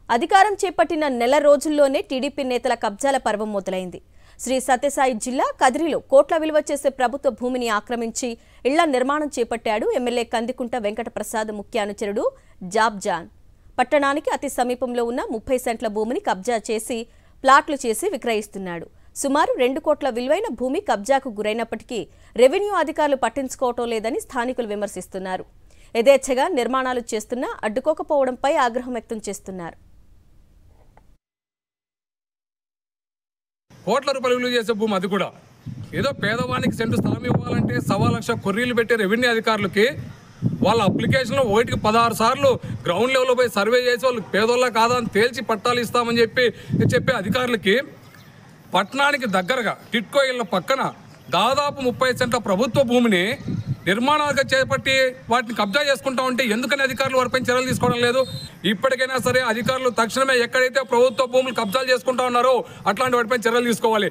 అధికారం చేపట్టిన నెల రోజుల్లోనే టీడీపీ నేతల కబ్జాల పర్వం మొదలైంది. శ్రీ సత్యసాయి జిల్లా కదిరిలో కోట్ల విలువ చేసే ప్రభుత్వ భూమిని ఆక్రమించి ఇళ్ల నిర్మాణం చేపట్టాడు ఎమ్మెల్యే కందికుంట వెంకట ప్రసాద్ ముఖ్య అనుచరుడు జాబ్జాన్. పట్టణానికి అతి సమీపంలో ఉన్న 30 సెంట్ల భూమిని కబ్జా చేసి ప్లాట్లు చేసి విక్రయిస్తున్నాడు. సుమారు 2 కోట్ల విలువైన భూమి కబ్జాకు గురైనప్పటికీ రెవెన్యూ అధికారులు పట్టించుకోవటం లేదని స్థానికులు విమర్శిస్తున్నారు. యథేచ్ఛగా నిర్మాణాలు చేస్తున్నా అడ్డుకోకపోవడంపై ఆగ్రహం వ్యక్తం చేస్తున్నారు. కోట్ల రూపాయలు విలువ చేసే భూమి అది కూడా ఏదో పేదవానికి సెంటు స్థలం ఇవ్వాలంటే 1.25 లక్ష కొర్రీలు పెట్టే రెవెన్యూ అధికారులకి వాళ్ళ అప్లికేషన్లో 1కి 16 సార్లు గ్రౌండ్ లెవెల్లో పోయి సర్వే చేసి వాళ్ళు పేదోళ్ళ కాదా అని తేల్చి పట్టాలు ఇస్తామని చెప్పే అధికారులకి పట్టణానికి దగ్గరగా టిట్కో ఇళ్ళ పక్కన దాదాపు 30 సెంట్ల ప్రభుత్వ భూమిని నిర్మాణాలుగా చేపట్టి వాటిని కబ్జా చేసుకుంటా ఉంటే ఎందుకని అధికారులు వారిపై చర్యలు తీసుకోవడం లేదు? ఇప్పటికైనా సరే అధికారులు తక్షణమే ఎక్కడైతే ప్రభుత్వ భూములు కబ్జాలు చేసుకుంటా ఉన్నారో అట్లాంటి వాటిపై చర్యలు తీసుకోవాలి.